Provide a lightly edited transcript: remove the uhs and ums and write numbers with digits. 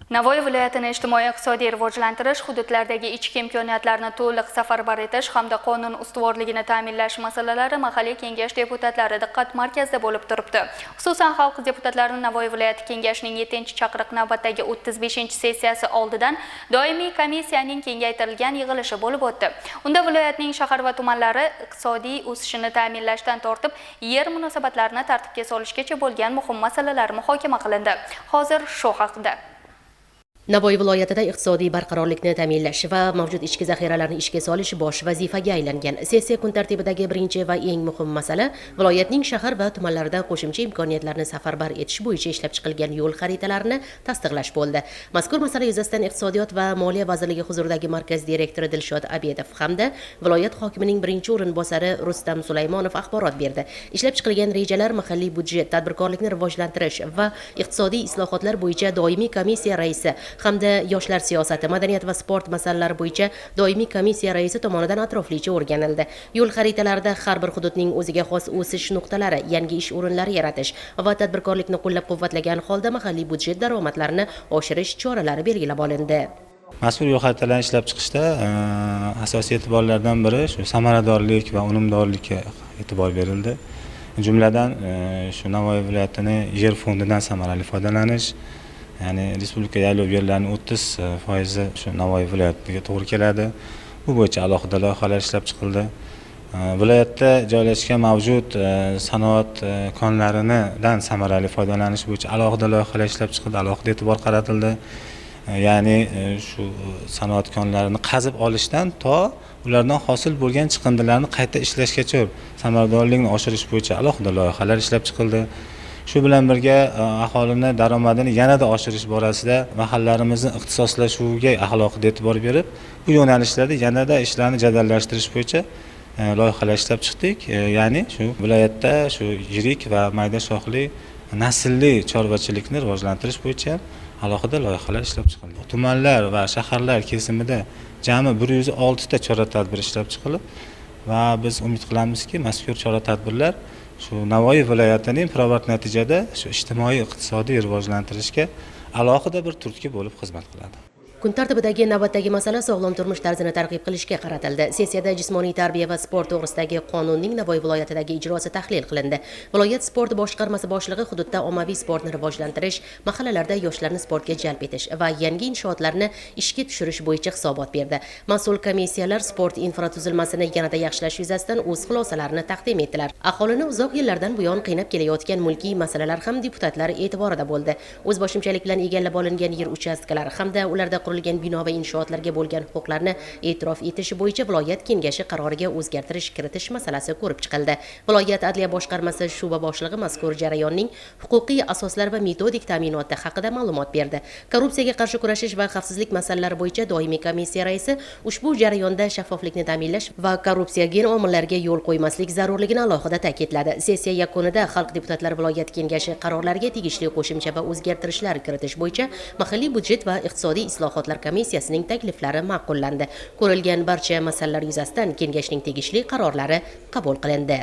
Navoiy viloyatini ijtimoiy-iqtisodiy rivojlantirish, hududlardagi ichki imkoniyatlarni to'liq safarbar etish hamda qonun ustuvorligini ta'minlash masalalari mahalliy kengash deputatlari diqqat markazida bo'lib turibdi. Xususan, xalq deputatlarining Navoiy viloyati kengashining 7-chaqiriq navbatdagi 35-sessiyasi oldidan doimiy komissiyaning kengaytirilgan yig'ilishi bo'lib o'tdi. Unda viloyatning shahar va tumanlari iqtisodiy o'sishini ta'minlashdan tortib, yer munosabatlarini tartibga solishgacha bo'lgan muhim masalalar muhokama qilindi. Hozir shu haqida Navoiy viloyatida iqtisodiy barqarorlikni ta'minlash va mavjud ichki zaxiralarni ishga solish bosh vazifaga aylangan. Sessiya kun tartibidagi birinchi va eng muhim masala viloyatning shahar va tumanlarida qo'shimcha imkoniyatlarni safarbar etish bo'yicha ishlab chiqilgan yo'l xaritalarini tasdiqlash bo'ldi. Mazkur masala yuzasidan Iqtisodiyot va Moliya vazirligi huzuridagi markaz direktori Dilshod Abedov hamda viloyat hokimining birinchi o'rinbosari Rustam Sulaymonov axborot berdi. Ishlab chiqilgan rejalar mahalliy budjet, tadbirkorlikni rivojlantirish va iqtisodiy islohotlar bo'yicha doimiy komissiya raisi hamda yoshlar siyosati, madaniyat va sport masalalari bo'yicha doimiy komissiya raisi tomonidan atroflicha o'rganildi. Yo'l xaritalarida har bir hududning o'ziga xos o'sish nuqtalari, yangi ish o'rinlari yaratish va tadbirkorlikni qo'llab-quvvatlagan holda mahalliy budjet daromadlarini oshirish choralari belgilab olindi. Mazkur yo'l xaritalarini ishlab chiqishda asosiy e'tiborlardan biri shu samaradorlik va unumdorlikka e'tibor berildi. Jumladan shu Navoiy viloyatining yer fondidan samarali foydalanish, ya'ni respublika yaylov yerlarining 30% shu Navoiy viloyatiga to'g'ri keladi. Bu bo'yicha alohida loyihalar ishlab chiqildi. Viloyatda joylashgan mavjud sanoat konlaridan samarali foydalanish bo'yicha alohida loyihalar ishlab chiqildi, alohida e'tibor qaratildi. Ya'ni shu sanoat konlarini qazib olishdan to ulardan hosil bo'lgan chiqindilarni qayta ishlashgacha samaradorlikni oshirish bo'yicha alohida loyihalar ishlab chiqildi. Shu bilan birga aholini daromadini yanada oshirish borasida mahallalarimizni ixtisoslashuviga alohida e'tibor berib, bu yo'nalishlarda yanada ishlarni jadallashtirish bo'yicha loyihalar ishlab chiqdik. Ya'ni shu viloyatda shu yirik va mayda shoxli naslli chorvachilikni rivojlantirish bo'yicha alohida loyihalar ishlab chiqildi. Tumanlar va shaharlar kesimida jami 106 ta chora-tadbir ishlab chiqilib va biz umid qilamizki, mazkur chora-tadbirlar shu Navoiy viloyatining pirovard natijada shu ijtimoiy iqtisodiy rivojlantirishga alohida bir turtki bo'lib xizmat qiladi. Kun tartibidagi navbatdagi masala sog'lom turmush tarzini targ'ib qilishga qaratildi. Sessiyada jismoniy tarbiya va sport to'g'risidagi qonunning Navoiy viloyatidagi ijrosi tahlil qilindi. Viloyat sport boshqarmasi boshlig'i hududda ommaviy sportni rivojlantirish, mahallalarda yoshlarni sportga jalb etish va yangi inshootlarni ishga tushirish bo'yicha hisobot berdi. Mas'ul komissiyalar sport infratuzilmasini yanada yaxshilash yuzasidan o'z xulosalarini taqdim etdilar. Aholini uzoq yillardan buyon qiynab kelayotgan mulkiy masalalar ham deputatlar e'tiborida bo'ldi. O'z boshimchalik bilan egallab olingan yer uchastkalari hamda ularda qurilgan bino va inshootlarga bo'lgan huquqlarni e'tirof etish bo'yicha viloyat kengashi qaroriga o'zgartirish kiritish masalasi ko'rib chiqildi. Viloyat adliya boshqarmasi shu'ba boshlig'i mazkur jarayonning huquqiy asoslar va metodik ta'minoti haqida ma'lumot berdi. Korrupsiyaga qarshi kurashish va xavfsizlik masalalari bo'yicha doimiy komissiya raisi ushbu jarayonda shaffoflikni ta'minlash va korrupsiyagen omillarga yo'l qo'ymaslik zarurligini alohida ta'kidladi. Sessiya yakunida xalq deputatlari viloyat kengashi qarorlariga tegishli qo'shimcha va o'zgartirishlar kiritish bo'yicha mahalliy budjet va iqtisodiy islohotlar komissiyasining takliflari ma'qullandi. Ko'rilgan barcha masalalar yuzasidan kengashning tegishli qarorlari qabul qilindi.